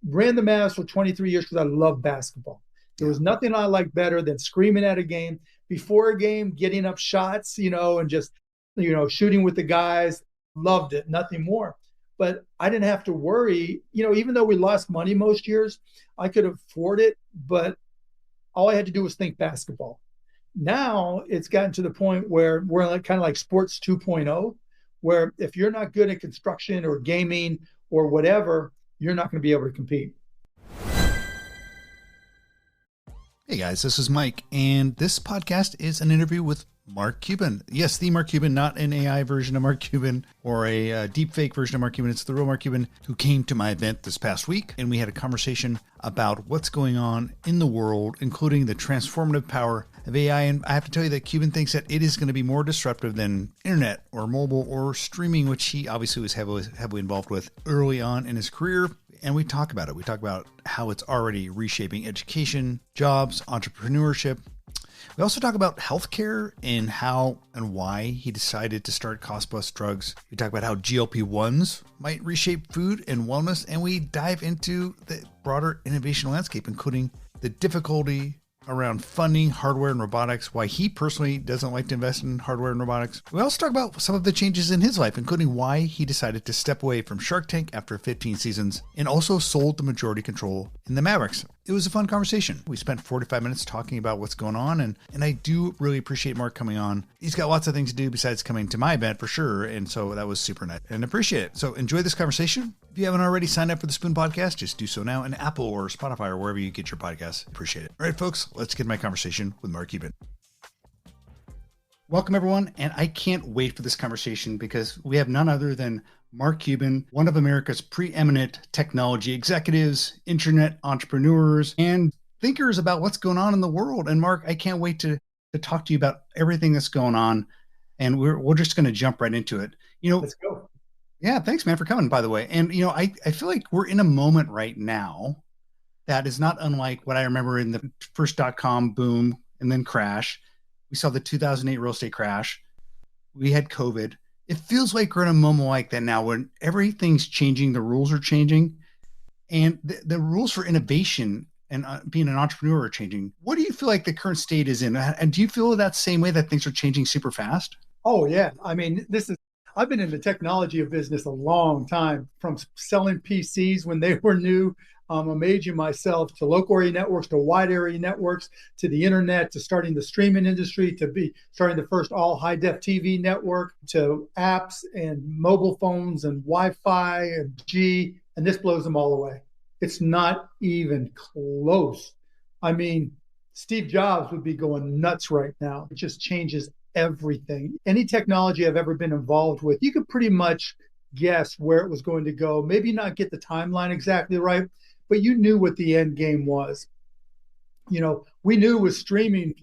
ran the Mavs for 23 years because I love basketball. There was nothing I liked better than screaming at a game before a game, getting up shots, and just, shooting with the guys. Loved it, nothing more. But I didn't have to worry, even though we lost money most years, I could afford it, but all I had to do was think basketball. Now it's gotten to the point where we're like, kind of like sports 2.0, where if you're not good at construction or gaming or whatever, you're not going to be able to compete. Hey guys, this is Mike, and this podcast is an interview with Mark Cuban. Yes, the Mark Cuban, not an AI version of Mark Cuban or a deep fake version of Mark Cuban. It's the real Mark Cuban who came to my event this past week, and we had a conversation about what's going on in the world, including the transformative power of AI. And I have to tell you that Cuban thinks that it is going to be more disruptive than internet or mobile or streaming, which he obviously was heavily involved with early on in his career. And we talk about it. We talk about how it's already reshaping education, jobs, entrepreneurship. We also talk about healthcare and how and why he decided to start cost plus drugs. We talk about how GLP-1s might reshape food and wellness. And we dive into the broader innovation landscape, including the difficulty around funding hardware and robotics, why he personally doesn't like to invest in hardware and robotics. We also talk about some of the changes in his life, including why he decided to step away from Shark Tank after 15 seasons and also sold the majority control in the Mavericks. It was a fun conversation. We spent 45 minutes talking about what's going on, and I do really appreciate Mark coming on. He's got lots of things to do besides coming to my event for sure, and so that was super nice and appreciate it. So enjoy this conversation. If you haven't already signed up for the Spoon Podcast, just do so now in Apple or Spotify or wherever you get your podcasts. Appreciate it. All right, folks, let's get my conversation with Mark Cuban. Welcome, everyone, and I can't wait for this conversation because we have none other than Mark Cuban, one of America's preeminent technology executives, internet entrepreneurs, and thinkers about what's going on in the world. And Mark, I can't wait to talk to you about everything that's going on. And we're just going to jump right into it. Let's go. Yeah, thanks, man, for coming, by the way. And, I feel like we're in a moment right now that is not unlike what I remember in the first .com boom and then crash. We saw the 2008 real estate crash. We had COVID. It feels like we're in a moment like that now when everything's changing, the rules are changing, and the rules for innovation and being an entrepreneur are changing. What do you feel like the current state is in? And do you feel that same way that things are changing super fast? Oh, yeah. I mean, I've been in the technology of business a long time, from selling PCs when they were new. I'm aging myself, to local area networks, to wide area networks, to the internet, to starting the streaming industry, to be starting the first all high def TV network, to apps and mobile phones and Wi-Fi and G, and this blows them all away. It's not even close. I mean, Steve Jobs would be going nuts right now. It just changes everything. Any technology I've ever been involved with, you could pretty much guess where it was going to go. Maybe not get the timeline exactly right, but you knew what the end game was. We knew with streaming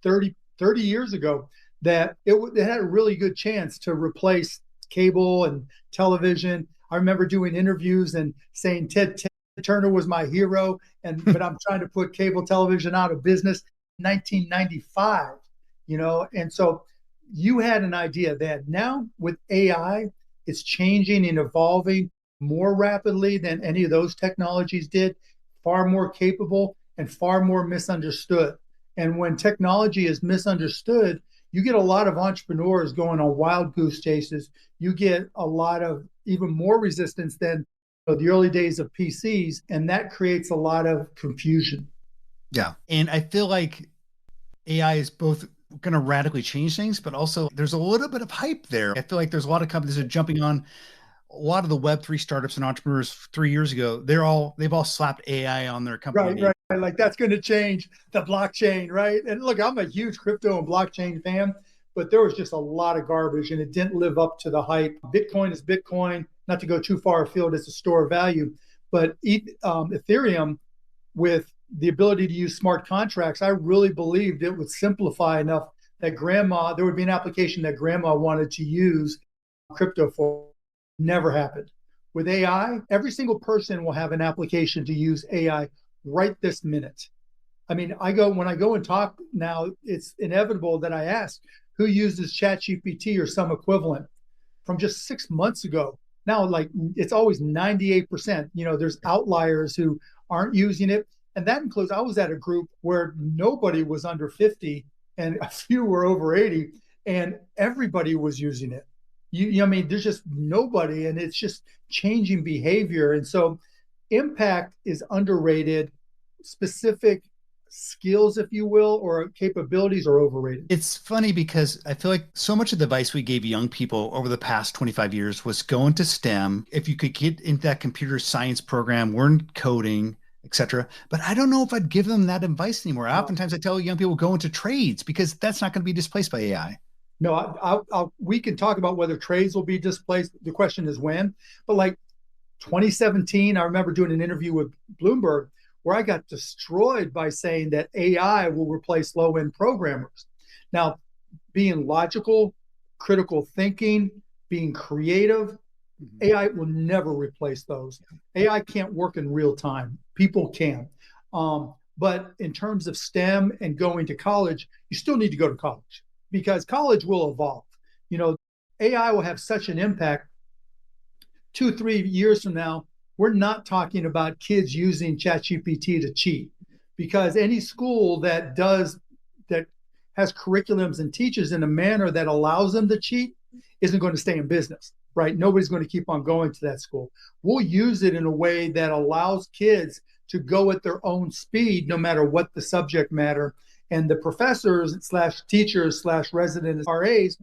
30 years ago that it had a really good chance to replace cable and television. I remember doing interviews and saying Ted Turner was my hero, but I'm trying to put cable television out of business in 1995, and so you had an idea then. Now with AI, it's changing and evolving more rapidly than any of those technologies did, far more capable and far more misunderstood. And when technology is misunderstood, you get a lot of entrepreneurs going on wild goose chases. You get a lot of even more resistance than the early days of PCs, and that creates a lot of confusion. Yeah. And I feel like AI is both going to radically change things, but also there's a little bit of hype there. I feel like there's a lot of companies that are jumping on. A lot of the Web3 startups and entrepreneurs 3 years ago, they've all slapped AI on their company. Right. Like that's going to change the blockchain, right? And look, I'm a huge crypto and blockchain fan, but there was just a lot of garbage and it didn't live up to the hype. Bitcoin is Bitcoin, not to go too far afield, it's a store of value. But Ethereum, with the ability to use smart contracts, I really believed it would simplify enough that there would be an application that grandma wanted to use crypto for. Never happened. With AI, every single person will have an application to use AI right this minute. I mean, when I go and talk now, it's inevitable that I ask who uses ChatGPT or some equivalent. From just 6 months ago, Now, like it's always 98%. There's outliers who aren't using it. And that includes, I was at a group where nobody was under 50 and a few were over 80, and everybody was using it. I mean, there's just nobody, and it's just changing behavior. And so impact is underrated. Specific skills, if you will, or capabilities are overrated. It's funny because I feel like so much of the advice we gave young people over the past 25 years was go into STEM. If you could get into that computer science program, learn coding, etc. But I don't know if I'd give them that advice anymore. Oftentimes I tell young people go into trades because that's not going to be displaced by AI. No, we can talk about whether trades will be displaced. The question is when. But like 2017, I remember doing an interview with Bloomberg where I got destroyed by saying that AI will replace low-end programmers. Now, being logical, critical thinking, being creative, AI will never replace those. AI can't work in real time. People can. But in terms of STEM and going to college, you still need to go to college because college will evolve. AI will have such an impact 2, 3 years from now. We're not talking about kids using ChatGPT to cheat, because any school that has curriculums and teaches in a manner that allows them to cheat isn't going to stay in business, right? Nobody's going to keep on going to that school. We'll use it in a way that allows kids to go at their own speed, no matter what the subject matter. And the professors slash teachers slash resident RAs,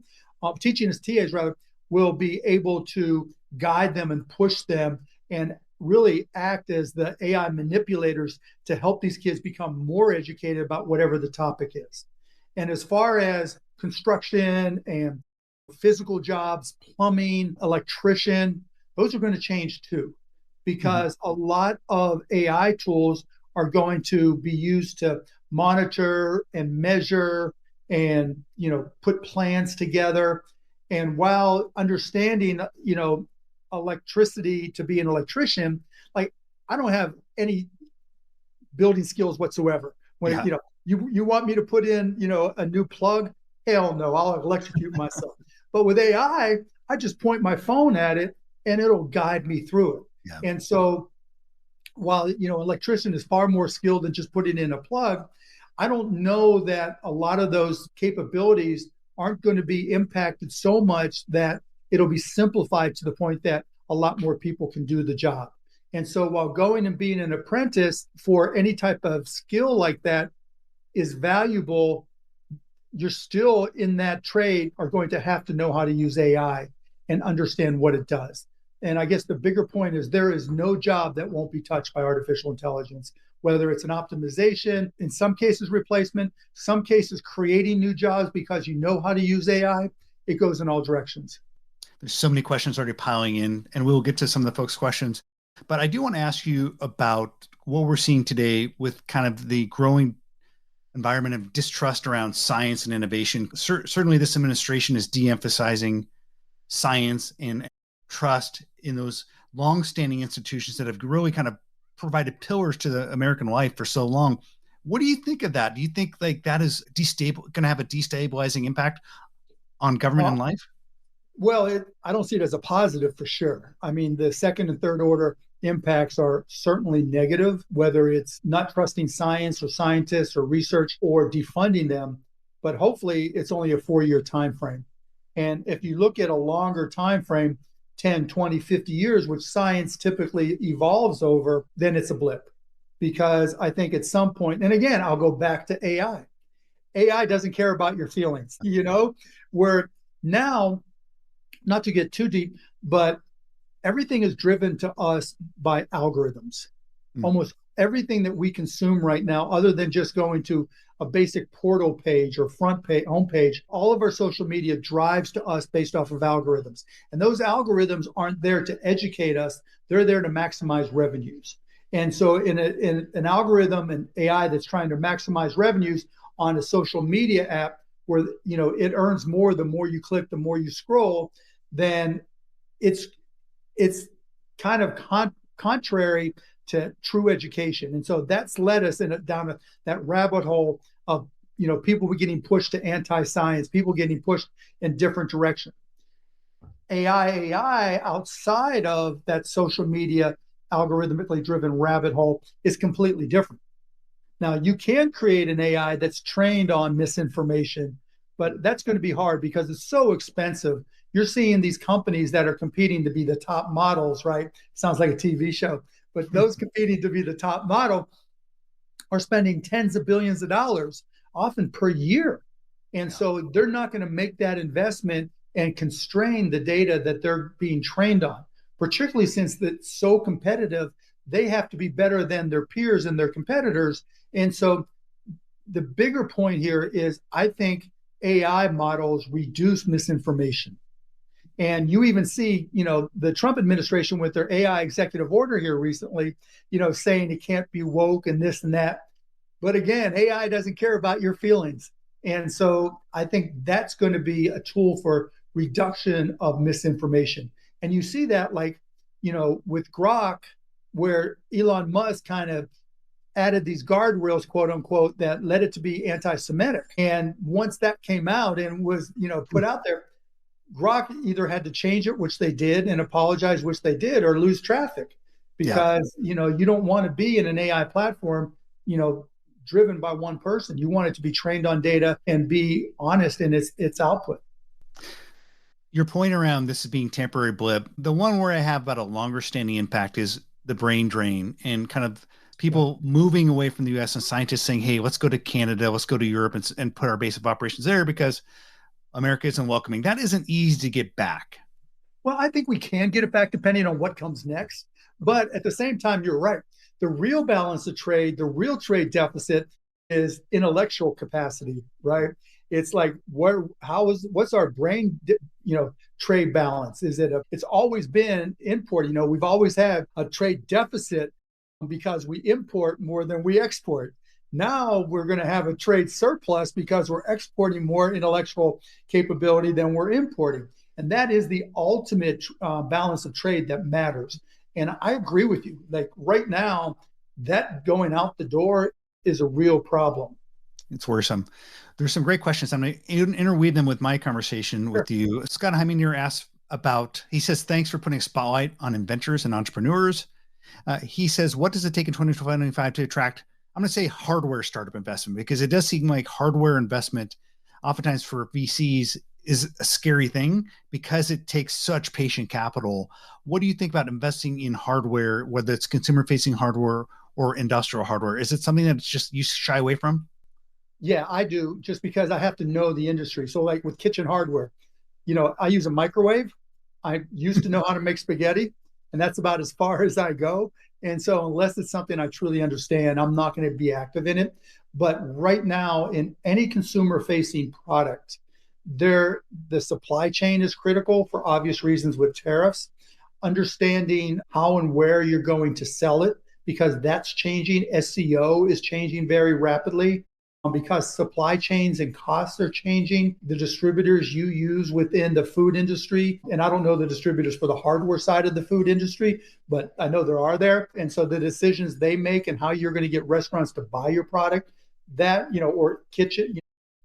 teaching as TAs rather, will be able to guide them and push them and really act as the AI manipulators to help these kids become more educated about whatever the topic is. And as far as construction and physical jobs, plumbing, electrician, those are going to change too, because a lot of AI tools are going to be used to monitor and measure and, put plans together. And while understanding, electricity to be an electrician, like I don't have any building skills whatsoever. When you want me to put in a new plug, hell no, I'll electrocute myself. But with AI, I just point my phone at it and it'll guide me through it. Yeah. And so while electrician is far more skilled than just putting in a plug, I don't know that a lot of those capabilities aren't going to be impacted so much that it'll be simplified to the point that a lot more people can do the job. And so while going and being an apprentice for any type of skill like that is valuable, you're still in that trade are going to have to know how to use AI and understand what it does. And I guess the bigger point is there is no job that won't be touched by artificial intelligence, whether it's an optimization, in some cases replacement, some cases creating new jobs because you know how to use AI. It goes in all directions. There's so many questions already piling in, and we'll get to some of the folks' questions. But I do want to ask you about what we're seeing today with kind of the growing environment of distrust around science and innovation. Certainly, this administration is de-emphasizing science and trust in those long-standing institutions that have really kind of provided pillars to the American life for so long. What do you think of that? Do you think like that is going to have a destabilizing impact on government and life? Well, I don't see it as a positive for sure. I mean, the second and third order impacts are certainly negative, whether it's not trusting science or scientists or research or defunding them. But hopefully it's only a 4-year time frame. And if you look at a longer time frame, 10, 20, 50 years, which science typically evolves over, then it's a blip. Because I think at some point, and again, I'll go back to AI. AI doesn't care about your feelings, where now, not to get too deep, but everything is driven to us by algorithms. Almost everything that we consume right now, other than just going to a basic portal page or front page, home page, all of our social media drives to us based off of algorithms. And those algorithms aren't there to educate us. They're there to maximize revenues. And so in an algorithm and AI that's trying to maximize revenues on a social media app where it earns more the more you click, the more you scroll, then it's kind of contrary to true education. And so that's led us down that rabbit hole of people getting pushed to anti-science, people getting pushed in different directions. AI outside of that social media algorithmically driven rabbit hole is completely different. Now, you can create an AI that's trained on misinformation, but that's going to be hard because it's so expensive. You're seeing these companies that are competing to be the top models, right? Sounds like a TV show, but those competing to be the top model are spending tens of billions of dollars, often per year. And so they're not going to make that investment and constrain the data that they're being trained on, particularly since it's so competitive. They have to be better than their peers and their competitors. And so the bigger point here is I think AI models reduce misinformation. And you even see, the Trump administration with their AI executive order here recently, saying it can't be woke and this and that. But again, AI doesn't care about your feelings. And so I think that's going to be a tool for reduction of misinformation. And you see that with Grok, where Elon Musk kind of added these guardrails, quote unquote, that led it to be anti-Semitic. And once that came out and was, put out there, Grok either had to change it, which they did, and apologize, which they did, or lose traffic because, you don't want to be in an AI platform, driven by one person. You want it to be trained on data and be honest in its output. Your point around this is being temporary blip, the one where I have about a longer standing impact is the brain drain and kind of people moving away from the US and scientists saying, hey, let's go to Canada, let's go to Europe and put our base of operations there because America isn't welcoming. That isn't easy to get back. Well, I think we can get it back depending on what comes next. But at the same time, you're right. The real balance of trade, the real trade deficit is intellectual capacity, right? It's like, what's our brain, trade balance? It's always been import. We've always had a trade deficit because we import more than we export. Now we're going to have a trade surplus because we're exporting more intellectual capability than we're importing. And that is the ultimate balance of trade that matters. And I agree with you. Like right now, that going out the door is a real problem. It's worrisome. There's some great questions. I'm going to interweave them with my conversation with you. Scott Heiminger asked he says, thanks for putting a spotlight on inventors and entrepreneurs. He says, what does it take in 2025 to attract, I'm going to say hardware startup investment? Because it does seem like hardware investment, oftentimes for VCs, is a scary thing because it takes such patient capital. What do you think about investing in hardware, whether it's consumer facing hardware or industrial hardware? Is it something that's just you shy away from? Yeah, I do, just because I have to know the industry. So like with kitchen hardware, I use a microwave. I used to know how to make spaghetti, and that's about as far as I go. And so unless it's something I truly understand, I'm not going to be active in it. But right now, in any consumer facing product, the supply chain is critical for obvious reasons with tariffs. Understanding how and where you're going to sell it, because that's changing. SEO is changing very rapidly. Because supply chains and costs are changing, the distributors you use within the food industry, and I don't know the distributors for the hardware side of the food industry, but I know there are there. And so the decisions they make and how you're going to get restaurants to buy your product, or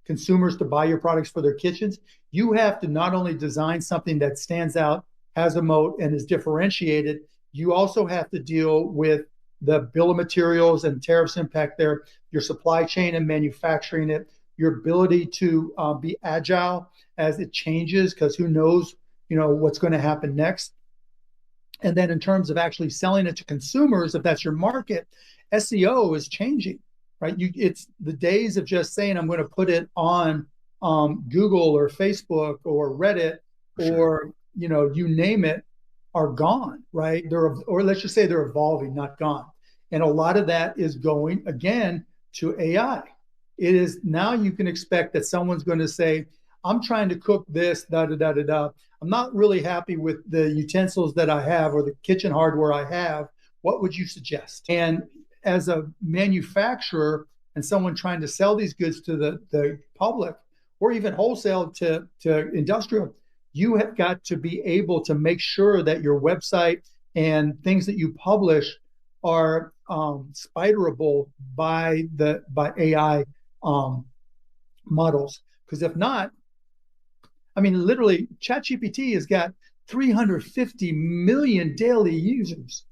consumers to buy your products for their kitchens, you have to not only design something that stands out, has a moat, and is differentiated, you also have to deal with the bill of materials and tariffs impact there, your supply chain and manufacturing it, your ability to be agile as it changes, because who knows, what's going to happen next. And then in terms of actually selling it to consumers, if that's your market, SEO is changing, right? It's the days of just saying, I'm going to put it on Google or Facebook or Reddit or, you name it, are gone, right? Or let's just say they're evolving, not gone. And a lot of that is going, again, to AI. It is now you can expect that someone's going to say, I'm trying to cook this, da, da, da, da, da. I'm not really happy with the utensils that I have or the kitchen hardware I have. What would you suggest? And as a manufacturer and someone trying to sell these goods to the public or even wholesale to industrial, you have got to be able to make sure that your website and things that you publish are spiderable by AI models. Because if not, I mean, literally, ChatGPT has got 350 million daily users.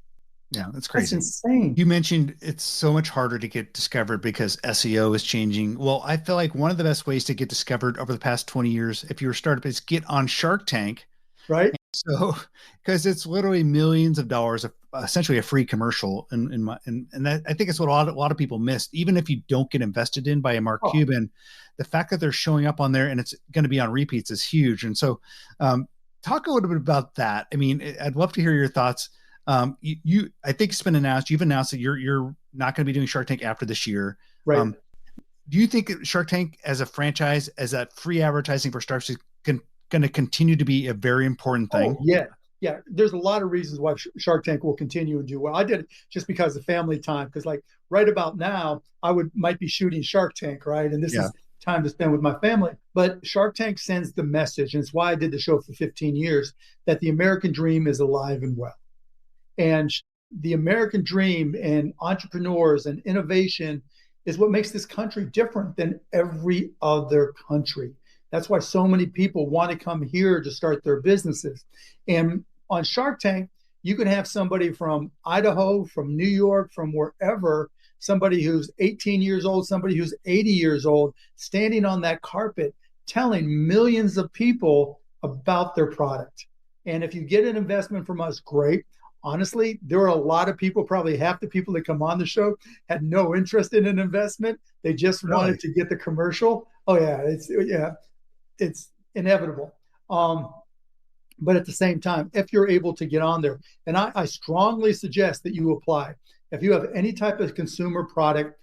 Yeah, that's That's crazy. insane. You mentioned it's so much harder to get discovered because SEO is changing. Well, I feel like one of the best ways to get discovered over the past 20 years, if you're a startup, is get on Shark Tank. Right? So, because it's literally millions of dollars of essentially a free commercial, and that I think it's what a lot of people missed. Even if you don't get invested in by a Mark Oh, Cuban, the fact that they're showing up on there and it's going to be on repeats is huge. And so, talk a little bit about that. I mean, I'd love to hear your thoughts. I think it's been announced. You've announced that you're not going to be doing Shark Tank after this year. right. Do you think Shark Tank as a franchise, as that free advertising for startups, is going to continue to be a very important thing? Oh, yeah. Yeah. There's a lot of reasons why Shark Tank will continue and do well. I did it just because of family time. Because like right about now, might be shooting Shark Tank, right? And this Yeah. is time to spend with my family. But Shark Tank sends the message, and it's why I did the show for 15 years, that the American dream is alive and well. And the American dream and entrepreneurs and innovation is what makes this country different than every other country. That's why so many people want to come here to start their businesses. And on Shark Tank, you can have somebody from Idaho, from New York, from wherever, somebody who's 18 years old, somebody who's 80 years old, standing on that carpet telling millions of people about their product. And if you get an investment from us, great. Honestly, there are a lot of people, probably half the people that come on the show had no interest in an investment. They just Really? wanted to get the commercial. Oh it's inevitable. But at the same time, if you're able to get on there, and I strongly suggest that you apply. If you have any type of consumer product,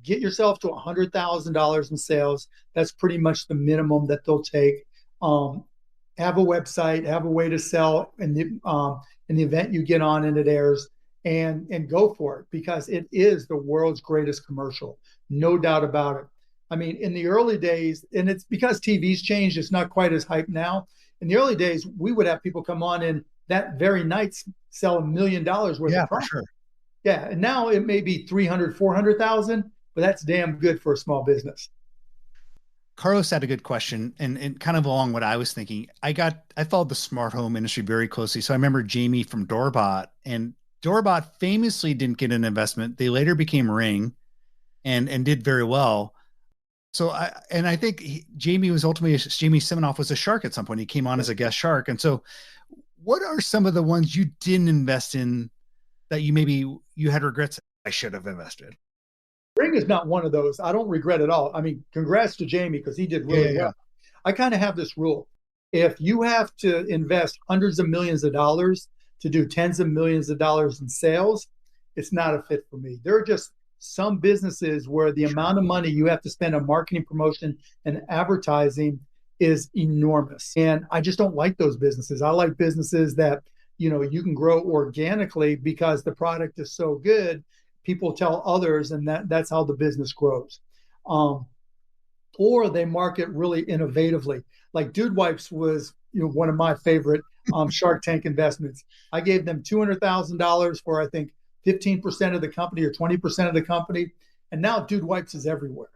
get yourself to $100,000 in sales. That's pretty much the minimum that they'll take. Have a website, have a way to sell in the event you get on and it airs, and go for it, because it is the world's greatest commercial, no doubt about it. I mean, in the early days, and it's because TV's changed, it's not quite as hyped now. In the early days, we would have people come on and that very night sell $1 million worth Yeah, of for product. sure. Yeah, and now it may be 300, 400,000, but that's damn good for a small business. Carlos had a good question, and kind of along what I was thinking. I followed the smart home industry very closely. So I remember Jamie from Doorbot, and Doorbot famously didn't get an investment. They later became Ring and did very well. So I think Jamie was ultimately, Jamie Siminoff was a shark at some point. He came on as a guest shark. And so what are some of the ones you didn't invest in that you had regrets? I should have invested. Ring is not one of those. I don't regret at all. I mean, congrats to Jamie because he did Yeah, yeah, really yeah. well. I kind of have this rule. If you have to invest hundreds of millions of dollars to do tens of millions of dollars in sales, it's not a fit for me. There are just some businesses where the Sure. amount of money you have to spend on marketing, promotion, and advertising is enormous. And I just don't like those businesses. I like businesses that, you can grow organically because the product is so good. People tell others, and that's how the business grows. Um, or they market really innovatively. Like Dude Wipes was, one of my favorite Shark Tank investments. I gave them $200,000 for, I think, 15% of the company or 20% of the company, and now Dude Wipes is everywhere.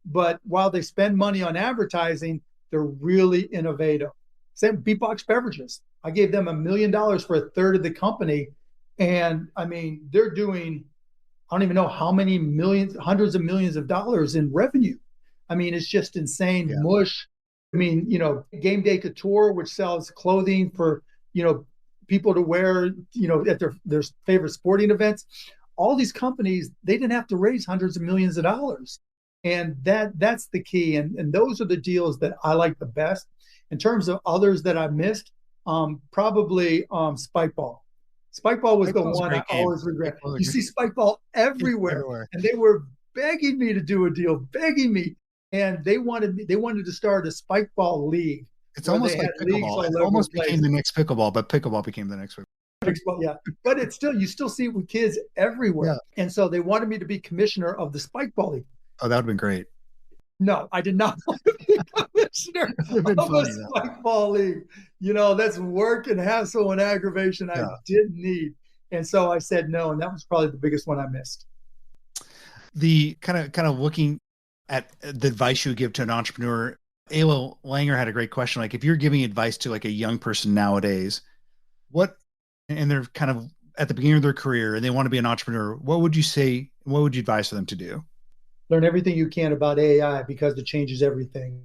But while they spend money on advertising, they're really innovative. Same Beatbox Beverages. I gave them $1 million for a third of the company, and I mean they're doing, I don't even know how many millions, hundreds of millions of dollars in revenue. I mean, it's just insane. Yeah. Mush. I mean, Game Day Couture, which sells clothing for, people to wear, at their favorite sporting events. All these companies, they didn't have to raise hundreds of millions of dollars. And that's the key. And those are the deals that I like the best. In terms of others that I missed, probably Spikeball. Spikeball was the Spikeball's a one I great game. always regret. Spikeball's a You great- see Spikeball It's everywhere, everywhere. and they were begging me to do a deal, begging me, and they wanted to start a Spikeball league It's where they almost like had leagues pickleball. It all over the almost place. became the next pickleball, but pickleball became the next one. Spikeball, yeah, but it's still, you still see it with kids everywhere, Yeah. and so they wanted me to be commissioner of the Spikeball league. Oh, that would have been great. No, I did not want to be commissioner That would have been of a funny though. Spikeball league. That's work and hassle and aggravation I Yeah. didn't need. And so I said no, and that was probably the biggest one I missed. The kind of looking at the advice you give to an entrepreneur, Ayla Langer had a great question. Like if you're giving advice to like a young person nowadays, what, and they're kind of at the beginning of their career and they want to be an entrepreneur, what would you say, what would you advise for them to do? Learn everything you can about AI because it changes everything.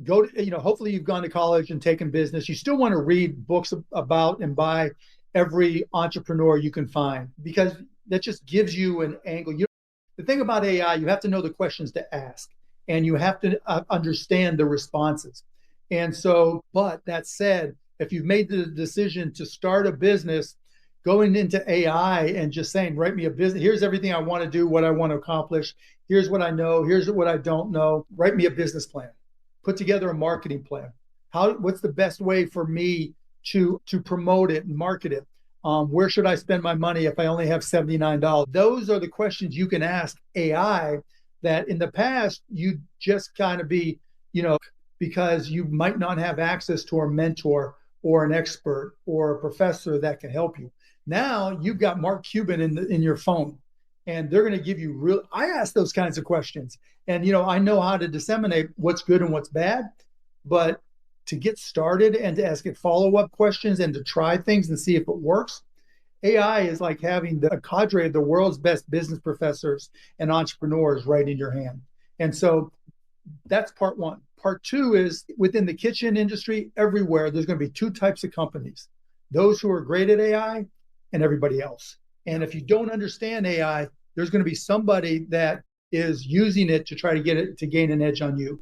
Go to, hopefully you've gone to college and taken business. You still want to read books about and by every entrepreneur you can find, because that just gives you an angle. The thing about AI, you have to know the questions to ask and you have to understand the responses. And so, but that said, if you've made the decision to start a business, going into AI and just saying, write me a business, here's everything I want to do, what I want to accomplish, here's what I know, here's what I don't know, write me a business plan, put together a marketing plan. What's the best way for me to promote it and market it? Where should I spend my money if I only have $79? Those are the questions you can ask AI that in the past you'd just kind of be, because you might not have access to a mentor or an expert or a professor that can help you. Now you've got Mark Cuban in your phone, and they're going to give you real. I ask those kinds of questions, and I know how to disseminate what's good and what's bad, but to get started and to ask it follow-up questions and to try things and see if it works, AI is like having a cadre of the world's best business professors and entrepreneurs right in your hand. And so that's part one. Part two is within the kitchen industry, everywhere, there's going to be two types of companies: those who are great at AI and everybody else. And if you don't understand AI, there's going to be somebody that is using it to try to get it to gain an edge on you.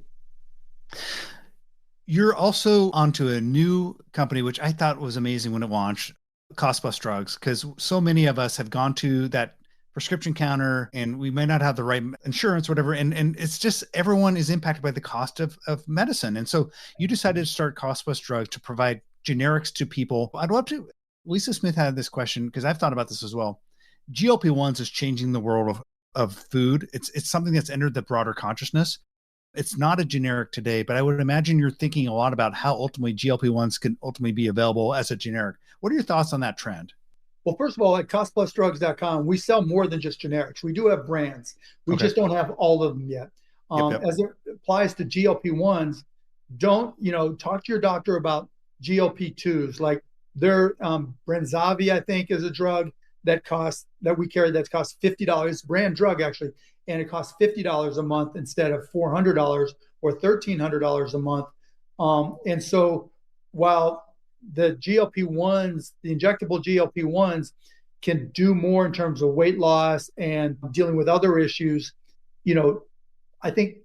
You're also onto a new company, which I thought was amazing when it launched, Cost Plus Drugs, because so many of us have gone to that prescription counter and we may not have the right insurance, whatever. And it's just everyone is impacted by the cost of medicine. And so you decided to start Cost Plus Drugs to provide generics to people. I'd love to. Lisa Smith had this question because I've thought about this as well. GLP-1s is changing the world of food. It's something that's entered the broader consciousness. It's not a generic today, but I would imagine you're thinking a lot about how ultimately GLP-1s can ultimately be available as a generic. What are your thoughts on that trend? Well, first of all, at costplusdrugs.com, we sell more than just generics. We do have brands. We just don't have all of them yet. Yep. As it applies to GLP-1s, don't, talk to your doctor about GLP-2s. Like their Brenzavvy, I think, is a drug that we carry that costs $50. It's a brand drug, actually. And it costs $50 a month instead of $400 or $1,300 a month. And so while the GLP-1s, the injectable GLP-1s can do more in terms of weight loss and dealing with other issues, I think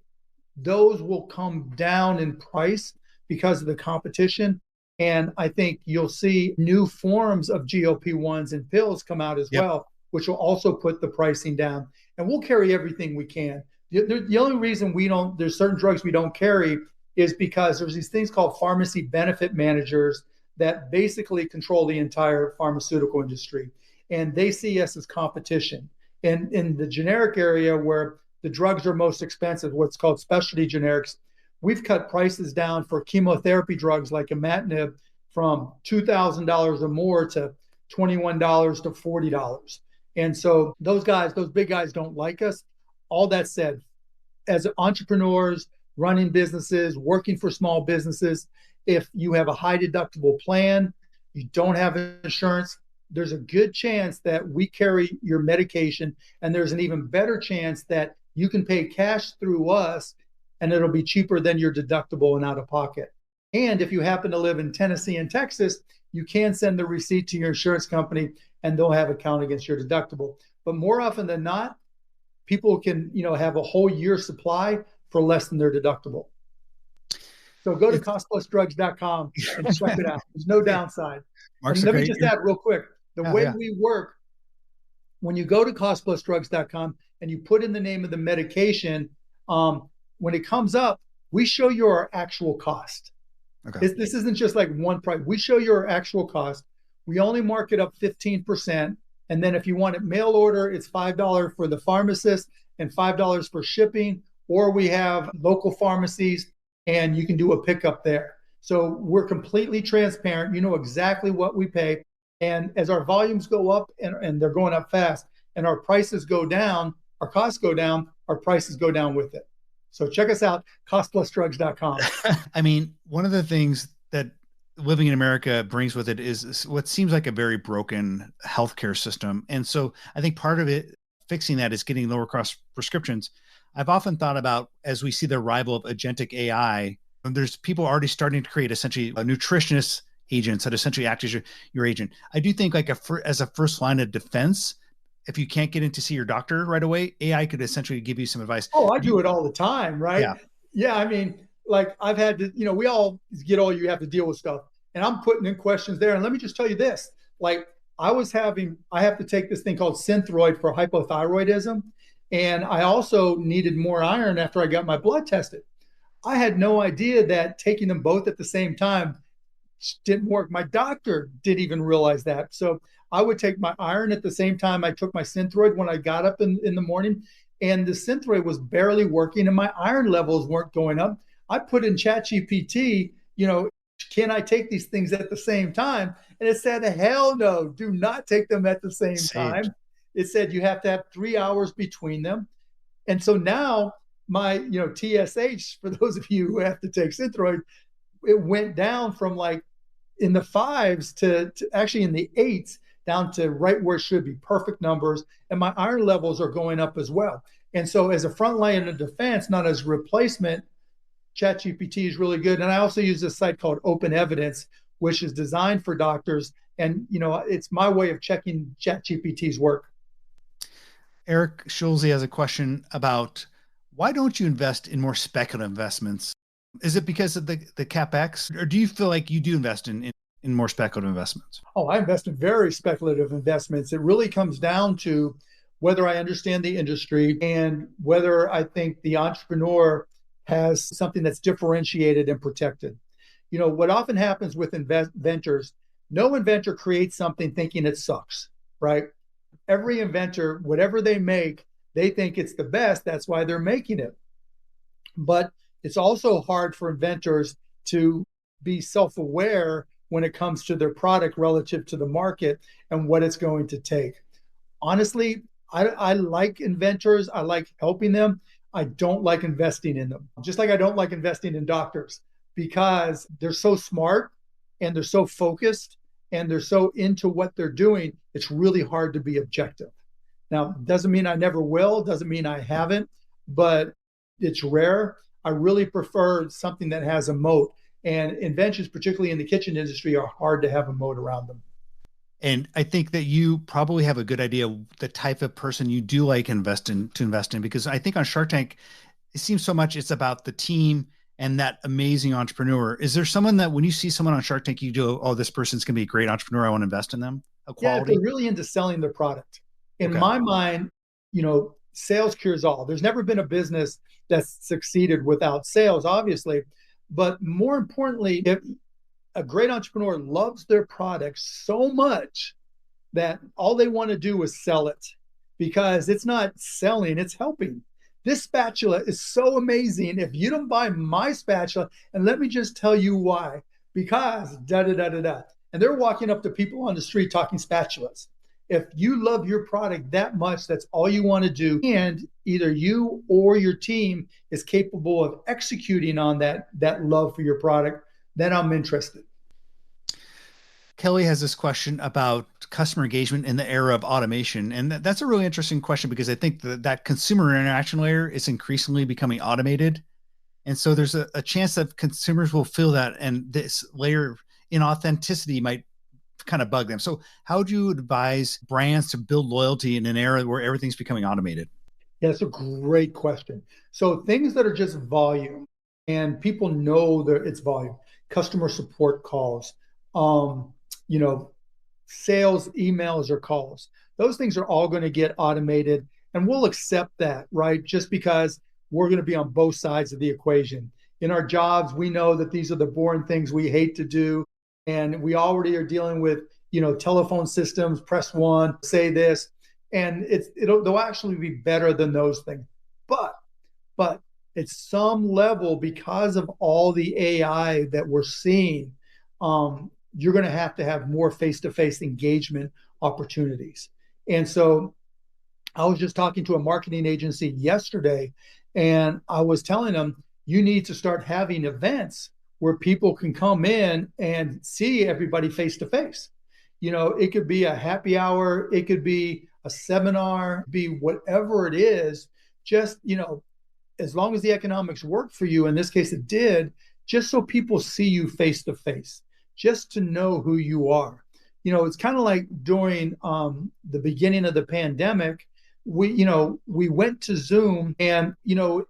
those will come down in price because of the competition. And I think you'll see new forms of GLP-1s and pills come out as well, which will also put the pricing down. And we'll carry everything we can. The only reason there's certain drugs we don't carry is because there's these things called pharmacy benefit managers that basically control the entire pharmaceutical industry. And they see us as competition. And in the generic area where the drugs are most expensive, what's called specialty generics, we've cut prices down for chemotherapy drugs like imatinib from $2,000 or more to $21 to $40. And so those big guys don't like us. All that said, as entrepreneurs, running businesses, working for small businesses, if you have a high deductible plan, you don't have insurance, there's a good chance that we carry your medication, and there's an even better chance that you can pay cash through us and it'll be cheaper than your deductible and out of pocket. And if you happen to live in Tennessee and Texas, you can send the receipt to your insurance company and they'll have a count against your deductible. But more often than not, people can, have a whole year supply for less than their deductible. So go to costplusdrugs.com and check it out. There's no downside. And let me just add real quick, the way we work, when you go to costplusdrugs.com and you put in the name of the medication, when it comes up, we show you our actual cost. Okay. This isn't just like one price. We show you our actual cost. We only mark it up 15%. And then if you want it mail order, it's $5 for the pharmacist and $5 for shipping. Or we have local pharmacies and you can do a pickup there. So we're completely transparent. You know exactly what we pay. And as our volumes go up and they're going up fast and our prices go down, our costs go down, our prices go down with it. So check us out, costplusdrugs.com. I mean, one of the things that living in America brings with it is what seems like a very broken healthcare system. And so I think part of it, fixing that, is getting lower cost prescriptions. I've often thought about, as we see the arrival of agentic AI, there's people already starting to create essentially a nutritionist agents that essentially act as your agent. I do think like as a first line of defense, if you can't get in to see your doctor right away, AI could essentially give you some advice. Oh, I do it all the time, right? Yeah, Yeah, I mean, like I've had to, we all get all you have to deal with stuff. And I'm putting in questions there. And let me just tell you this, like I have to take this thing called Synthroid for hypothyroidism. And I also needed more iron after I got my blood tested. I had no idea that taking them both at the same time didn't work. My doctor didn't even realize that. So I would take my iron at the same time I took my Synthroid when I got up in the morning, and the Synthroid was barely working and my iron levels weren't going up. I put in ChatGPT, can I take these things at the same time? And it said, hell no, do not take them at the same saved. time. It said you have to have 3 hours between them. And so now my, TSH, for those of you who have to take Synthroid, it went down from like in the fives to actually in the eights, down to right where it should be, perfect numbers. And my iron levels are going up as well. And so as a front line of defense, not as replacement, ChatGPT is really good. And I also use this site called Open Evidence, which is designed for doctors. And, it's my way of checking ChatGPT's work. Eric Schulze has a question about, why don't you invest in more speculative investments? Is it because of the CapEx, or do you feel like you do invest in more speculative investments? Oh, I invest in very speculative investments. It really comes down to whether I understand the industry and whether I think the entrepreneur has something that's differentiated and protected. What often happens with inventors, no inventor creates something thinking it sucks, right? Every inventor, whatever they make, they think it's the best. That's why they're making it. But it's also hard for inventors to be self-aware when it comes to their product relative to the market and what it's going to take. Honestly, I like inventors. I like helping them. I don't like investing in them. Just like I don't like investing in doctors, because they're so smart and they're so focused and they're so into what they're doing. It's really hard to be objective. Now, doesn't mean I never will, doesn't mean I haven't, but it's rare. I really prefer something that has a moat. And inventions, particularly in the kitchen industry, are hard to have a moat around them. And I think that you probably have a good idea of the type of person you do like to invest in, because I think on Shark Tank, it seems so much it's about the team and that amazing entrepreneur. Is there someone that when you see someone on Shark Tank, you do, oh, this person's going to be a great entrepreneur, I want to invest in them? A Yeah, if quality? they're really into selling their product. In Okay. my mind, sales cures all. There's never been a business that's succeeded without sales, obviously. But more importantly, if a great entrepreneur loves their product so much that all they want to do is sell it, because it's not selling, it's helping. This spatula is so amazing. If you don't buy my spatula, and let me just tell you why, because da da da da da. And they're walking up to people on the street talking spatulas. If you love your product that much, that's all you want to do, and either you or your team is capable of executing on that love for your product, then I'm interested. Kelly has this question about customer engagement in the era of automation. And that's a really interesting question, because I think that consumer interaction layer is increasingly becoming automated. And so there's a chance that consumers will feel that, and this layer of inauthenticity might kind of bug them. So how would you advise brands to build loyalty in an era where everything's becoming automated? Yeah, that's a great question. So things that are just volume and people know that it's volume, customer support calls, um, you know, sales emails or calls, those things are all going to get automated, and we'll accept that, right? Just because we're going to be on both sides of the equation. In our jobs, we know that these are the boring things we hate to do. And we already are dealing with, telephone systems, press one, say this, and they'll actually be better than those things. But but at some level, because of all the AI that we're seeing, you're going to have more face-to-face engagement opportunities. And so I was just talking to a marketing agency yesterday, and I was telling them, you need to start having events where people can come in and see everybody face to face. It could be a happy hour, it could be a seminar, be whatever it is. Just, as long as the economics work for you, in this case it did, just so people see you face to face, just to know who you are. It's kind of like during the beginning of the pandemic, we went to Zoom, and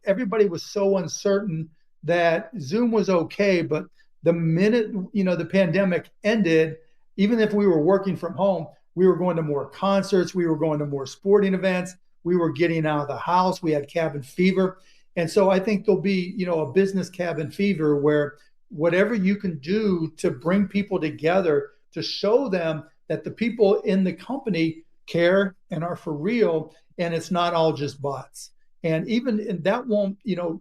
everybody was so uncertain that Zoom was okay, but the minute the pandemic ended, even if we were working from home, we were going to more concerts, we were going to more sporting events, we were getting out of the house, we had cabin fever. And so I think there'll be, a business cabin fever where whatever you can do to bring people together, to show them that the people in the company care and are for real, and it's not all just bots. And that won't, you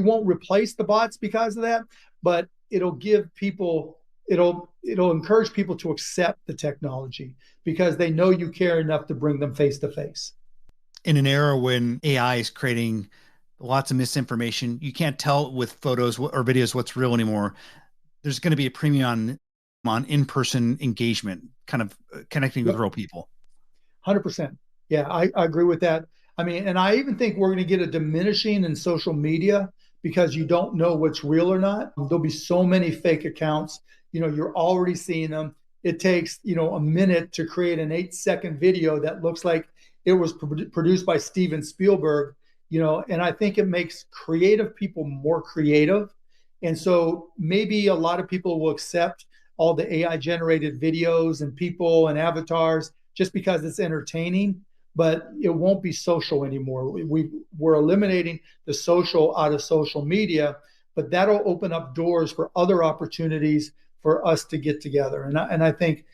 won't replace the bots because of that, but it'll encourage people to accept the technology because they know you care enough to bring them face to face. In an era when AI is creating lots of misinformation, you can't tell with photos or videos what's real anymore. There's going to be a premium on in-person engagement, kind of connecting with real people. 100%. Yeah, I agree with that. I mean, and I even think we're going to get a diminishing in social media because you don't know what's real or not. There'll be so many fake accounts. You're already seeing them. It takes, a minute to create an 8-second video that looks like it was produced by Steven Spielberg, and I think it makes creative people more creative. And so maybe a lot of people will accept all the AI generated videos and people and avatars just because it's entertaining, but it won't be social anymore. We're eliminating the social out of social media, but that'll open up doors for other opportunities for us to get together. And I think,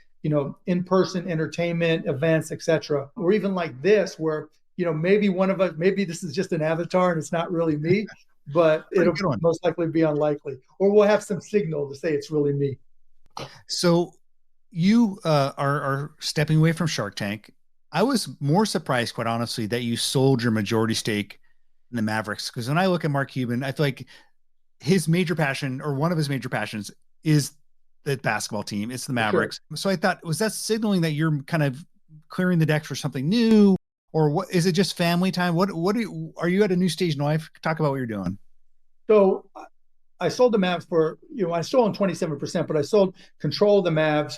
in-person entertainment, events, etc., or even like this, where, maybe one of us, maybe this is just an avatar and it's not really me, but it'll most likely be unlikely, or we'll have some signal to say it's really me. So you are stepping away from Shark Tank. I was more surprised, quite honestly, that you sold your majority stake in the Mavericks. Because when I look at Mark Cuban, I feel like his major passion, or one of his major passions, is the basketball team. It's the Mavericks. Sure. So I thought, was that signaling that you're kind of clearing the decks for something new, or what? Is it just family time? What are you at a new stage in life? Talk about what you're doing. So I sold the Mavs for, I sold on 27%, but I sold control of the Mavs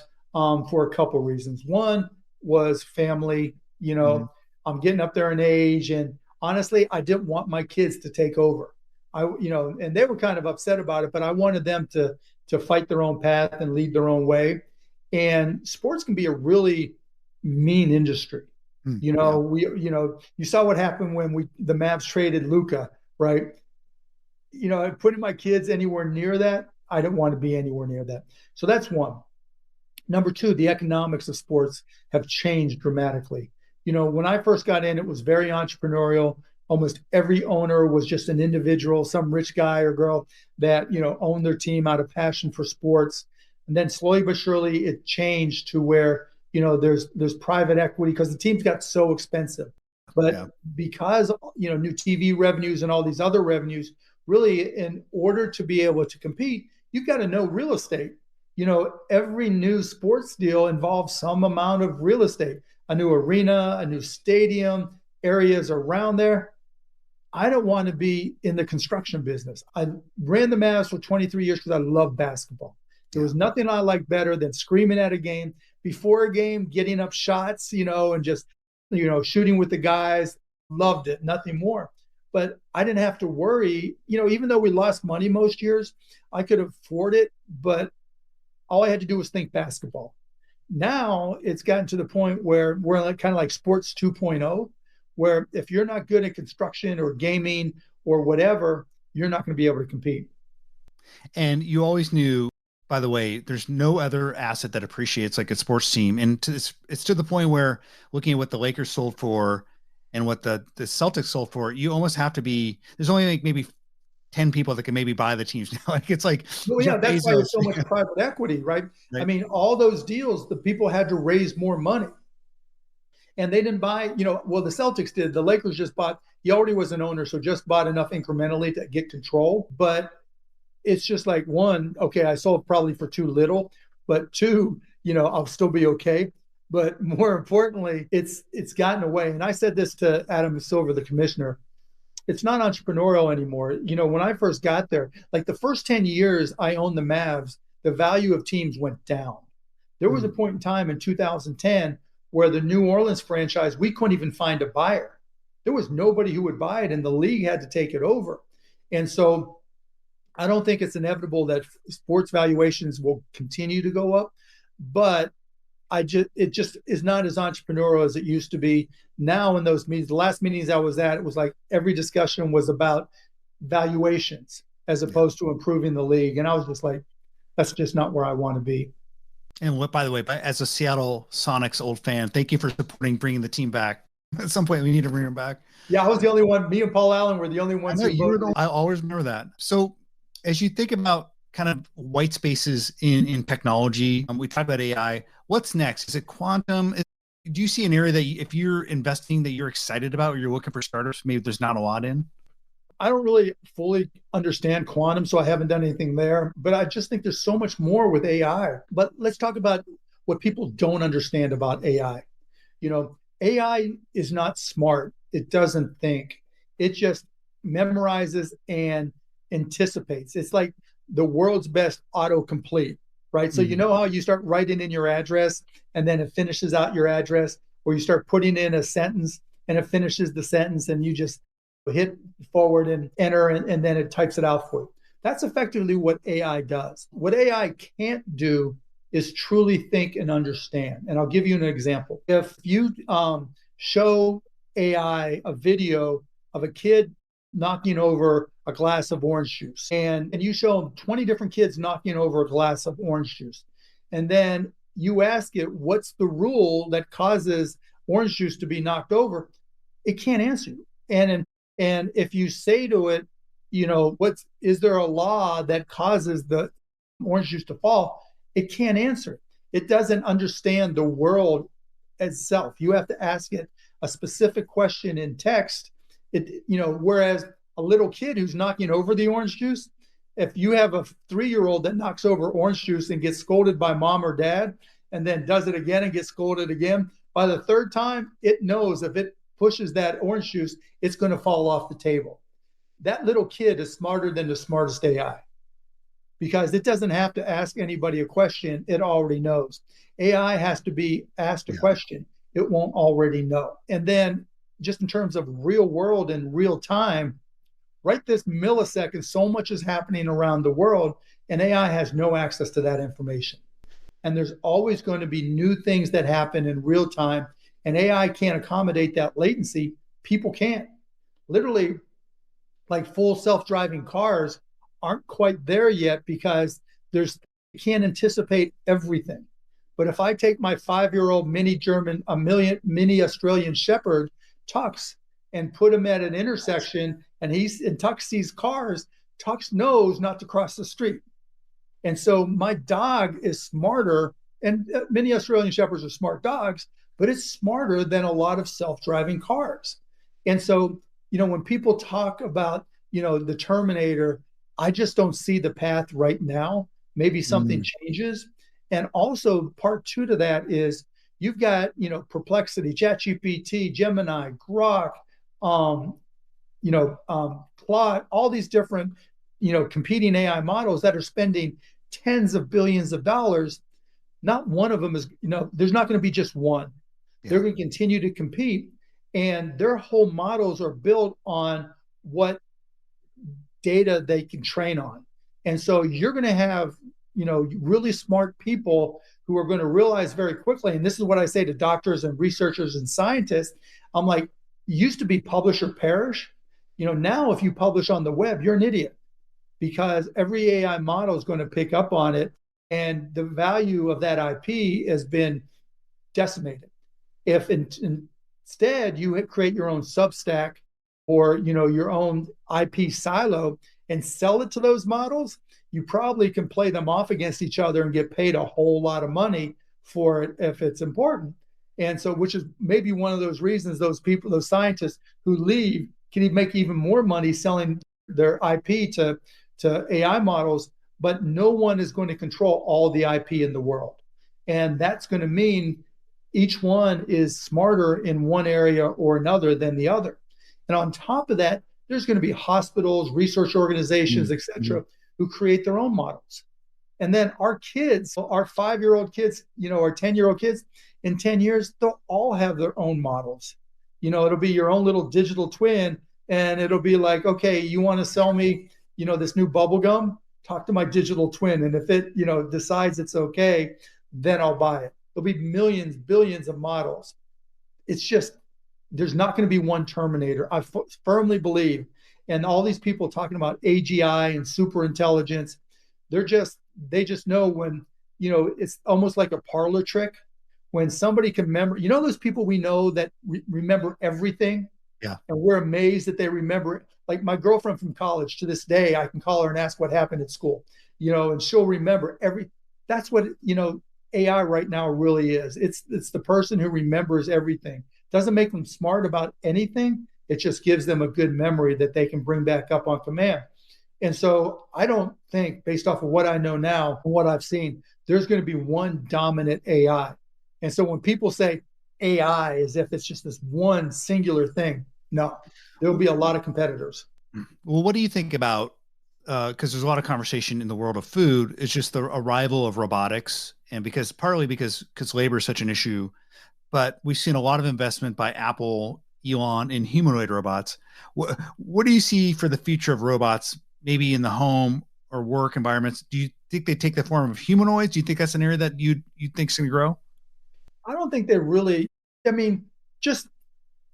for a couple of reasons. One was family. I'm getting up there in age, and honestly, I didn't want my kids to take over. And they were kind of upset about it, but I wanted them to fight their own path and lead their own way. And sports can be a really mean industry. You saw what happened when the Mavs traded Luka, right? Putting my kids anywhere near that, I don't want to be anywhere near that. So that's one. Number two, the economics of sports have changed dramatically. When I first got in, it was very entrepreneurial. Almost every owner was just an individual, some rich guy or girl that, owned their team out of passion for sports. And then slowly but surely it changed to where, there's private equity because the teams got so expensive. But because, new TV revenues and all these other revenues, really, in order to be able to compete, you've got to know real estate. Every new sports deal involves some amount of real estate, a new arena, a new stadium, areas around there. I don't want to be in the construction business. I ran the Mavs for 23 years because I love basketball. There was nothing I liked better than screaming at a game, before a game, getting up shots, and just, shooting with the guys. Loved it, nothing more. But I didn't have to worry, even though we lost money most years, I could afford it, but all I had to do was think basketball. Now it's gotten to the point where we're kind of like sports 2.0, where if you're not good at construction or gaming or whatever, you're not going to be able to compete. And you always knew, by the way, there's no other asset that appreciates like a sports team. And it's to the point where looking at what the Lakers sold for and what the Celtics sold for, you almost have to be, there's only like maybe 10 people that can maybe buy the teams now. Like it's like, well, yeah, that's why there's so much private equity, right? I mean, all those deals, the people had to raise more money. And they didn't buy, well, the Celtics did. The Lakers just bought, he already was an owner, so just bought enough incrementally to get control. But it's just like, one, okay, I sold probably for too little, but two, I'll still be okay. But more importantly, it's gotten away. And I said this to Adam Silver, the commissioner. It's not entrepreneurial anymore. When I first got there, like the first 10 years I owned the Mavs, the value of teams went down. There was a point in time in 2010 where the New Orleans franchise, we couldn't even find a buyer. There was nobody who would buy it, and the league had to take it over. And so I don't think it's inevitable that sports valuations will continue to go up, but it just is not as entrepreneurial as it used to be. Now in those meetings, the last meetings I was at, it was like every discussion was about valuations as opposed to improving the league. And I was just like, that's just not where I want to be. And by the way, as a Seattle Sonics old fan, thank you for supporting bringing the team back. At some point, we need to bring them back. Yeah, I was the only one. Me and Paul Allen were the only ones. I always remember that. So as you think about kind of white spaces in technology, we talked about AI. What's next? Is it quantum? Do you see an area that if you're investing that you're excited about, or you're looking for startups, maybe there's not a lot in? I don't really fully understand quantum, so I haven't done anything there. But I just think there's so much more with AI. But let's talk about what people don't understand about AI. AI is not smart. It doesn't think. It just memorizes and anticipates. It's like the world's best autocomplete, right? So you know how you start writing in your address and then it finishes out your address, or you start putting in a sentence and it finishes the sentence and you just hit forward and enter and then it types it out for you. That's effectively what AI does. What AI can't do is truly think and understand. And I'll give you an example. If you show AI a video of a kid knocking over a glass of orange juice, and you show them 20 different kids knocking over a glass of orange juice, and then you ask it, what's the rule that causes orange juice to be knocked over? It can't answer you. And if you say to it, is there a law that causes the orange juice to fall? It can't answer it. It doesn't understand the world itself. You have to ask it a specific question in text. Whereas a little kid who's knocking over the orange juice, if you have a 3-year-old that knocks over orange juice and gets scolded by mom or dad, and then does it again and gets scolded again, by the third time, it knows if it pushes that orange juice, it's going to fall off the table. That little kid is smarter than the smartest AI because it doesn't have to ask anybody a question. It already knows. AI has to be asked a question it won't already know. And then just in terms of real world and real time, right this millisecond, so much is happening around the world, and AI has no access to that information. And there's always going to be new things that happen in real time, and AI can't accommodate that latency. People can't. Literally, like full self-driving cars aren't quite there yet because you can't anticipate everything. But if I take my 5-year-old mini Australian Shepherd, Tux, and put him at an intersection and Tux sees cars, Tux knows not to cross the street. And so my dog is smarter, and many Australian Shepherds are smart dogs, but it's smarter than a lot of self-driving cars. And so, when people talk about, the Terminator, I just don't see the path right now. Maybe something changes. And also part 2 to that is you've got, Perplexity, ChatGPT, Gemini, Grok, Claude, all these different, competing AI models that are spending tens of billions of dollars. Not one of them is, there's not going to be just one. Yeah. They're going to continue to compete, and their whole models are built on what data they can train on. And so you're going to have, really smart people who are going to realize very quickly, and this is what I say to doctors and researchers and scientists, I'm like, it used to be publish or perish. Now if you publish on the web, you're an idiot because every AI model is going to pick up on it, and the value of that IP has been decimated. If instead you create your own Substack or your own IP silo and sell it to those models, you probably can play them off against each other and get paid a whole lot of money for it if it's important. And so, which is maybe one of those reasons those people, those scientists who leave, can make even more money selling their IP to to AI models, but no one is going to control all the IP in the world. And that's going to mean each one is smarter in one area or another than the other. And on top of that, there's going to be hospitals, research organizations, et Mm-hmm. cetera, who create their own models. And then our kids, our 5-year-old kids, our 10-year-old kids, in 10 years, they'll all have their own models. It'll be your own little digital twin. And it'll be like, okay, you want to sell me, this new bubble gum? Talk to my digital twin. And if it, decides it's okay, then I'll buy it. There'll be millions, billions of models. It's just, there's not going to be one Terminator. I firmly believe. And all these people talking about AGI and super intelligence, they just know when, it's almost like a parlor trick. When somebody can remember, those people we know that remember everything, Yeah. and we're amazed that they remember. Like my girlfriend from college, to this day, I can call her and ask what happened at school, and she'll remember every. That's what AI right now really is. It's the person who remembers everything. Doesn't make them smart about anything. It just gives them a good memory that they can bring back up on command. And so I don't think, based off of what I know now, what I've seen, there's going to be one dominant AI. And so when people say AI as if it's just this one singular thing, no, there'll be a lot of competitors. Well, what do you think about, because there's a lot of conversation in the world of food, it's just the arrival of robotics. And partly because labor is such an issue, but we've seen a lot of investment by Apple, Elon, in humanoid robots. What do you see for the future of robots, maybe in the home or work environments? Do you think they take the form of humanoids? Do you think that's an area that you think is going to grow? I don't think they really, I mean, just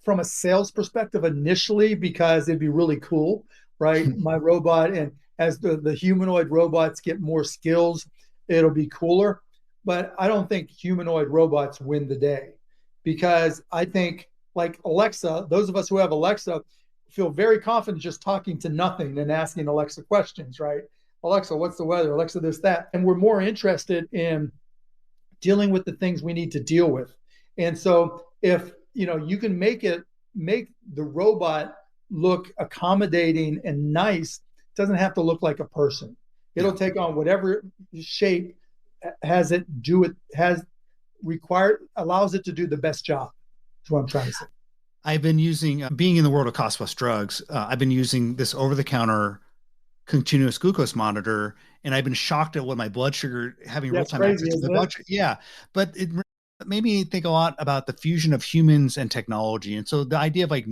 from a sales perspective initially, because it'd be really cool, right? My robot, and as the humanoid robots get more skills, it'll be cooler. But I don't think humanoid robots win the day, because I think, like Alexa, those of us who have Alexa feel very confident just talking to nothing and asking Alexa questions, right? Alexa, what's the weather? Alexa, this, that. And we're more interested in dealing with the things we need to deal with. And so if you can make the robot look accommodating and nice, it doesn't have to look like a person. It'll take on whatever shape has it do it has required, allows it to do the best job. That's what I'm trying to say. I've been using, being in the world of cost plus drugs, I've been using this over the counter continuous glucose monitor, and I've been shocked at what my blood sugar, having real time access to the blood sugar. Yeah. But it made me think a lot about the fusion of humans and technology. And so the idea of like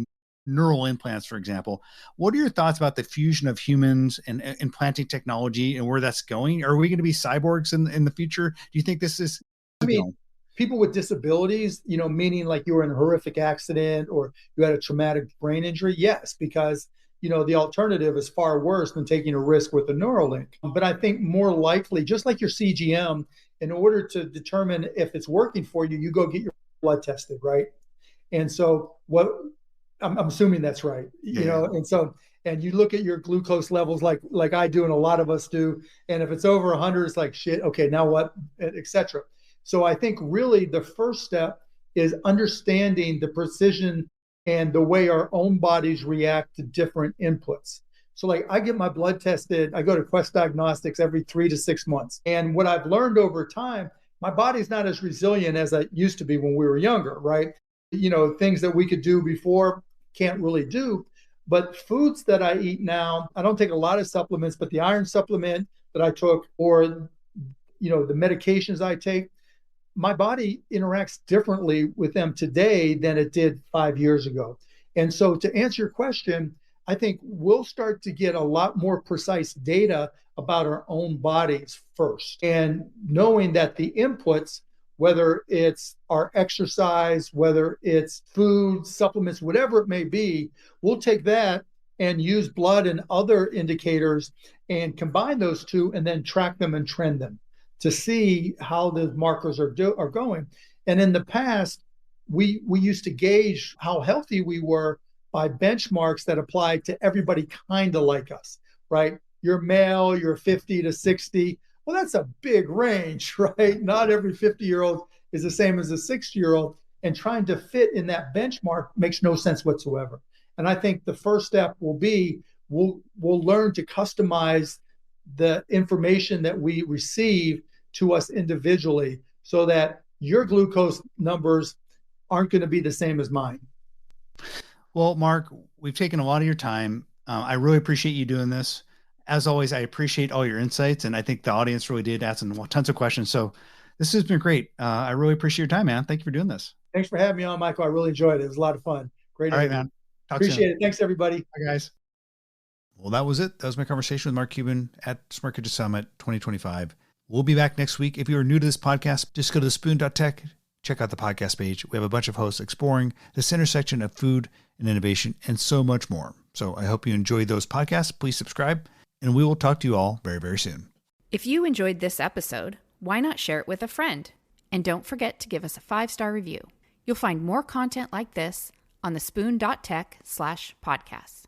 neural implants, for example, what are your thoughts about the fusion of humans and implanting technology and where that's going? Are we going to be cyborgs in the future? Do you think this is? I mean, people with disabilities, meaning like you were in a horrific accident or you had a traumatic brain injury, yes, because the alternative is far worse than taking a risk with a Neuralink. But I think more likely, just like your CGM, in order to determine if it's working for you, you go get your blood tested, right? And so I'm assuming that's right, and so, and you look at your glucose levels like I do and a lot of us do. And if it's over 100, it's like, shit, okay, now what, etc. So I think really the first step is understanding the precision and the way our own bodies react to different inputs. So like I get my blood tested, I go to Quest Diagnostics every 3 to 6 months. And what I've learned over time, my body's not as resilient as I used to be when we were younger, right? Things that we could do before can't really do. But foods that I eat now, I don't take a lot of supplements, but the iron supplement that I took, or the medications I take, my body interacts differently with them today than it did 5 years ago. And so to answer your question, I think we'll start to get a lot more precise data about our own bodies first. And knowing that the inputs, whether it's our exercise, whether it's food, supplements, whatever it may be, we'll take that and use blood and other indicators and combine those two and then track them and trend them to see how the markers are going. And in the past, we used to gauge how healthy we were by benchmarks that applied to everybody kind of like us, right? You're male, you're 50 to 60. Well, that's a big range, right? Not every 50-year-old is the same as a 60-year-old. And trying to fit in that benchmark makes no sense whatsoever. And I think the first step will be we'll learn to customize the information that we receive to us individually so that your glucose numbers aren't going to be the same as mine. Well, Mark, we've taken a lot of your time. I really appreciate you doing this. As always, I appreciate all your insights, and I think the audience really did ask tons of questions. So this has been great. I really appreciate your time, man. Thank you for doing this. Thanks for having me on, Michael. I really enjoyed it. It was a lot of fun. Great All right, interview. man. Talk Appreciate soon. it. Thanks, everybody. Bye, guys. Well, that was it. That was my conversation with Mark Cuban at Smart Kitchen Summit 2025. We'll be back next week. If you are new to this podcast, just go to spoon.tech, check out the podcast page. We have a bunch of hosts exploring this intersection of food and innovation and so much more. So I hope you enjoyed those podcasts. Please subscribe, and we will talk to you all very, very soon. If you enjoyed this episode, why not share it with a friend? And don't forget to give us a 5-star review. You'll find more content like this on the spoon.tech/podcasts.